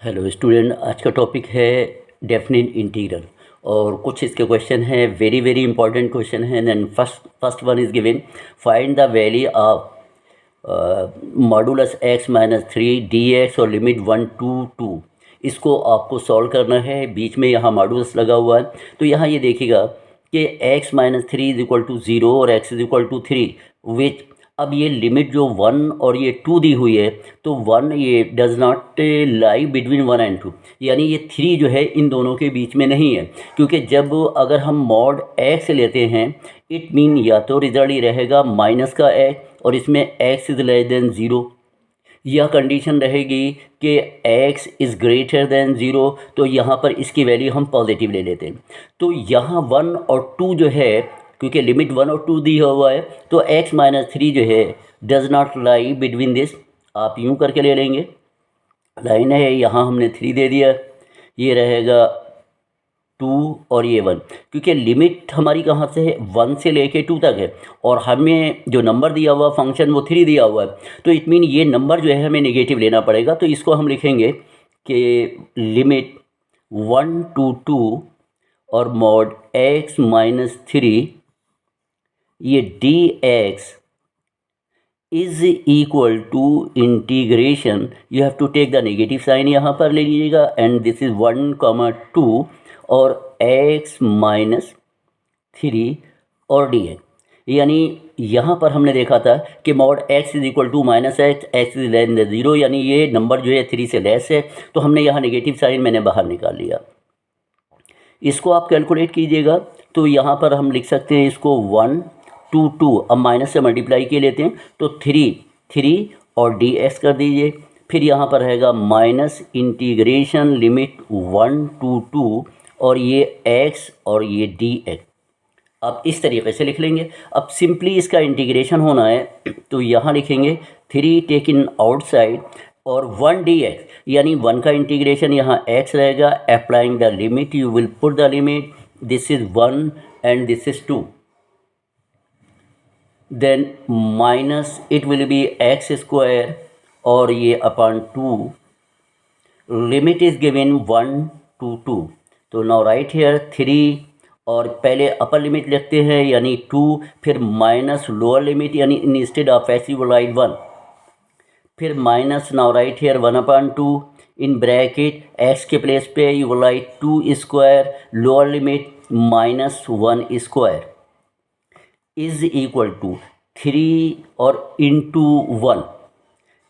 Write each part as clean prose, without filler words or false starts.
Hello student, आज का topic है डेफिनेट इंटीग्रल और कुछ इसके क्वेश्चन हैं, वेरी वेरी इंपॉर्टेंट क्वेश्चन हैं। Then first one is given, find the value of modulus x minus 3 dx और लिमिट 1 to 2। इसको आपको सॉल्व करना है। बीच में यहाँ मॉडुलस लगा हुआ है, तो यहाँ ये देखिएगा कि x minus 3 is equal to 0 और x is equal to 3 which, अब ये लिमिट जो 1 और ये 2 दी हुई है, तो 1 ये does not lie between 1 and 2, यानी ये 3 जो है इन दोनों के बीच में नहीं है। क्योंकि जब अगर हम मॉड x लेते हैं, इट मीन या तो रिजल्ट ये रहेगा माइनस का x और इसमें x इज़ लेस देन 0, यह कंडीशन रहेगी कि x इज़ ग्रेटर देन 0, तो यहाँ पर इसकी वैल्यू हम पॉजिटिव ले लेते हैं। तो यहाँ 1 और 2 जो है, क्योंकि लिमिट 1 और 2 दिया हुआ है, तो x माइनस 3 जो है does not lie between this. आप यूँ करके ले लेंगे, लाइन है यहाँ हमने 3 दे दिया, ये रहेगा 2 और ये 1, क्योंकि लिमिट हमारी कहाँ से है, 1 से लेके 2 तक है और हमें जो नंबर दिया हुआ फंक्शन वो 3 दिया हुआ है। तो इट मीन ये नंबर जो है हमें नेगेटिव लेना पड़ेगा। तो इसको हम लिखेंगे कि लिमिट 1 to 2 और मॉड x माइनस 3 ये dx is equal to integration, you have to take the negative sign यहाँ पर ले लीजिएगा, एंड दिस इज 1, 2 और x माइनस 3 और dx। यानी यहाँ पर हमने देखा था कि mod x is equal to minus x is less than 0, यानी ये नंबर जो है 3 से लेस है, तो हमने यहाँ नेगेटिव साइन मैंने बाहर निकाल लिया। इसको आप कैलकुलेट कीजिएगा, तो यहाँ पर हम लिख सकते हैं इसको 1 to 2, अब माइनस से मल्टीप्लाई किए लेते हैं, तो 3 और dx कर दीजिए। फिर यहाँ पर रहेगा माइनस इंटीग्रेशन लिमिट 1 to 2 और ये x और ये dx। अब इस तरीके से लिख लेंगे। अब सिंपली इसका इंटीग्रेशन होना है, तो यहाँ लिखेंगे 3 टेक इन आउटसाइड और 1 dx, यानी 1 का इंटीग्रेशन यहाँ x रहेगा। Applying the limit, you will put the limit, this is 1 and this is 2, then minus it will be x square और ये upon 2, limit is given 1 to 2। तो now write here 3 और पहले upper limit लिखते हैं यानी 2, फिर माइनस लोअर लिमिट यानी instead of x you write 1, फिर minus, now write here 1/2 in bracket x के प्लेस पे you write 2 square, lower limit minus 1 square is equal to 3 और इंटू 1,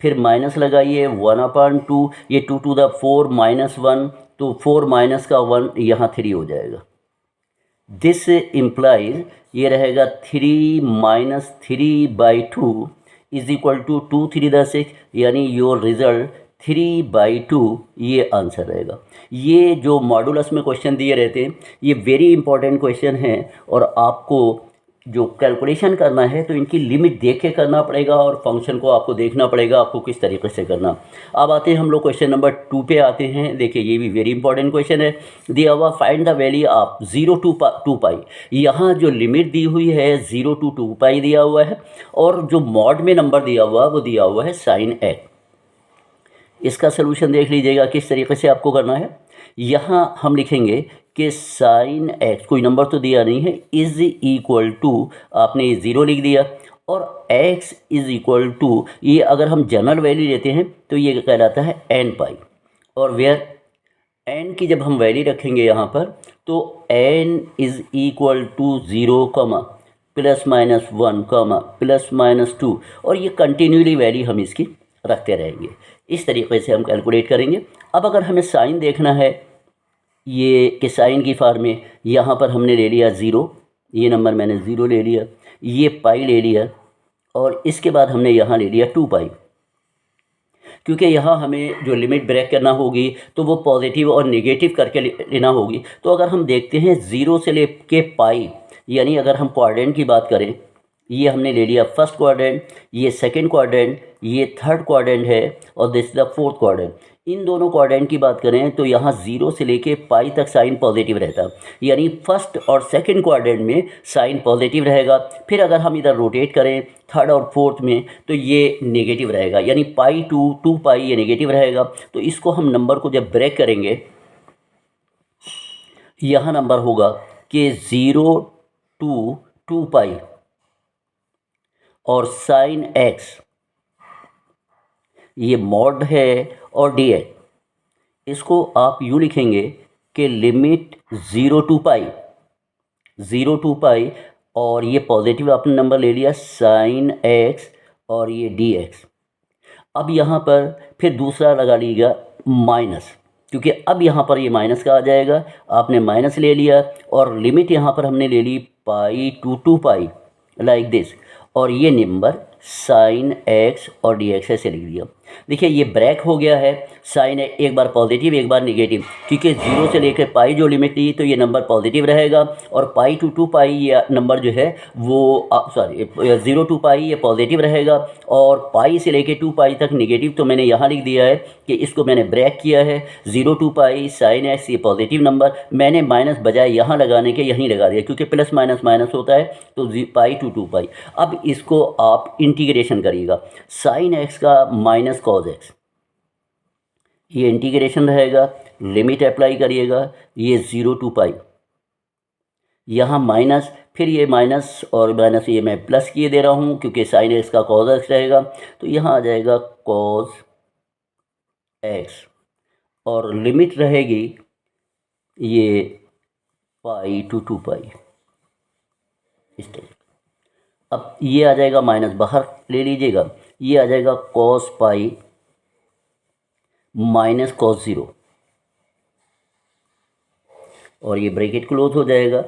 फिर माइनस लगाइए 1/2, ये 2 to the 4 माइनस 1, तो 4 minus का 1 यहाँ 3 हो जाएगा। दिस इम्प्लाइज ये रहेगा 3 minus 3/2 is equal to 2 3 the 6, यानी योर रिजल्ट 3/2 ये आंसर रहेगा। ये जो मॉडुलस में क्वेश्चन दिए रहते हैं ये वेरी इंपॉर्टेंट क्वेश्चन हैं और आपको जो कैलकुलेशन करना है तो इनकी लिमिट देख के करना पड़ेगा और फंक्शन को आपको देखना पड़ेगा आपको किस तरीके से करना। अब आते हैं हम लोग क्वेश्चन नंबर 2 पे आते हैं। देखिए ये भी वेरी इंपॉर्टेंट क्वेश्चन है। दिया हुआ find the value of 0 to 2 पाई, यहाँ जो लिमिट दी हुई है 0 to 2 पाई दिया हुआ है और जो मॉड में नंबर दिया हुआ वो दिया हुआ है साइन x। इसका सोल्यूशन देख लीजिएगा किस तरीके से आपको करना है। यहाँ हम लिखेंगे कि साइन x, कोई नंबर तो दिया नहीं है, इज इक्वल टू, आपने 0 लिख दिया और x इज इक्वल टू, ये अगर हम जनरल वैल्यू लेते हैं तो ये कहलाता है n पाई, और वेयर n की जब हम वैल्यू रखेंगे यहाँ पर तो n is equal to 0, plus minus 1, plus minus 2, और ये कंटिन्यूली वैल्यू हम इसकी रखते रहेंगे। इस तरीके से हम कैलकुलेट करेंगे। अब अगर हमें साइन देखना है, ये कि साइन की फॉर्म में यहाँ पर हमने ले लिया 0, ये नंबर मैंने 0 ले लिया, ये पाई ले लिया और इसके बाद हमने यहाँ ले लिया 2 पाई, क्योंकि यहाँ हमें जो लिमिट ब्रेक करना होगी तो वो पॉजिटिव और नेगेटिव करके लेना होगी। तो अगर हम देखते हैं 0 से ले के पाई, यानी अगर हम क्वाड्रेंट की बात करें, ये हमने ले लिया फर्स्ट क्वाड्रेंट, ये सेकंड क्वाड्रेंट, ये थर्ड क्वाड्रेंट है और this is the fourth quadrant. इन दोनों क्वाड्रेंट की बात करें तो यहाँ 0 से लेके पाई तक साइन पॉजिटिव रहता है, यानी फर्स्ट और सेकंड क्वाड्रेंट में साइन पॉजिटिव रहेगा। फिर अगर हम इधर रोटेट करें थर्ड और फोर्थ में तो ये नेगेटिव रहेगा, यानी पाई टू पाई ये नेगेटिव रहेगा। तो इसको हम नंबर को जब ब्रेक करेंगे, यहाँ नंबर होगा कि 0 टू 2 पाई और साइन एक्स ये मॉड है और डी एक्स। इसको आप यूँ लिखेंगे कि लिमिट 0 टू पाई और ये पॉजिटिव आपने नंबर ले लिया साइन एक्स और ये डी एक्स। अब यहाँ पर फिर दूसरा लगा लीजिएगा माइनस, क्योंकि अब यहाँ पर ये माइनस का आ जाएगा, आपने माइनस ले लिया और लिमिट यहाँ पर हमने ले ली पाई टू 2 पाई लाइक दिस, और ये नंबर साइन एक्स और डी एक्स ऐसे लिख दिया। देखिए ये ब्रेक हो गया है, साइन एक बार पॉजिटिव एक बार नेगेटिव, क्योंकि 0 से लेकर पाई जो लिमिट ली तो ये नंबर पॉजिटिव रहेगा, और पाई टू 2 पाई ये नंबर जो है वो 0 टू पाई ये पॉजिटिव रहेगा, और पाई से लेकर 2 पाई तक नेगेटिव। तो मैंने यहाँ लिख दिया है कि इसको मैंने ब्रेक किया है, 0 टू पाई साइन एक्स ये पॉजिटिव नंबर, मैंने माइनस बजाय यहाँ लगाने के यहीं लगा दिया, क्योंकि प्लस माइनस माइनस होता है, तो पाई टू 2 पाई। अब इसको आप इंटीग्रेशन करिएगा, साइन एक्स का माइनस कॉज एक्स, ये इंटीग्रेशन रहेगा, लिमिट अप्लाई करिएगा, ये 0 टू पाई, यहाँ माइनस, फिर ये माइनस और माइनस ये मैं प्लस किए दे रहा हूँ क्योंकि साइन एक्स का कॉज एक्स रहेगा, तो यहाँ आ जाएगा कॉज एक्स और लिमिट रहेगी ये पाई टू 2 पाई इस तरह। अब ये आ जाएगा माइनस बाहर ले लीजिएगा, ये आ जाएगा कॉस पाई माइनस कॉस 0, और ये ब्रैकेट क्लोज हो जाएगा,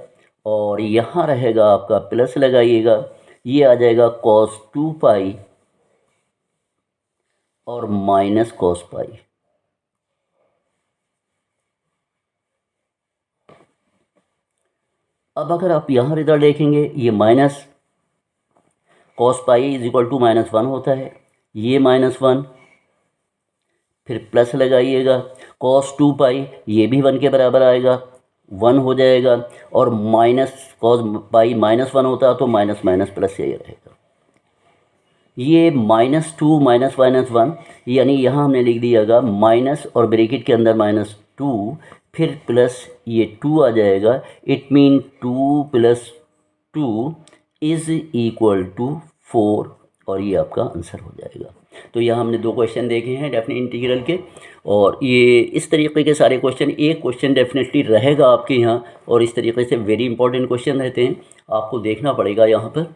और यहाँ रहेगा आपका प्लस लगाइएगा, ये आ जाएगा कॉस 2 पाई और माइनस कॉस पाई। अब अगर आप यहाँ रिजल्ट देखेंगे, ये minus cos pi is equal to -1 होता है, ये -1, फिर प्लस लगाइएगा, कॉस 2 पाई ये भी 1 के बराबर आएगा, 1 हो जाएगा, और माइनस कॉस पाई -1 होता है तो माइनस माइनस प्लस यही रहेगा। ये -2 -1 यानी यहाँ हमने लिख दियागा माइनस और ब्रैकेट के अंदर -2 फिर प्लस ये 2 आ जाएगा, it mean 2 + 2 is equal to 4, और ये आपका आंसर हो जाएगा। तो यहाँ हमने 2 क्वेश्चन देखे हैं डेफिनेट इंटीग्रल के, और ये इस तरीके के सारे क्वेश्चन, एक क्वेश्चन डेफिनेटली रहेगा आपके यहाँ, और इस तरीके से वेरी इंपॉर्टेंट क्वेश्चन रहते हैं, आपको देखना पड़ेगा यहाँ पर।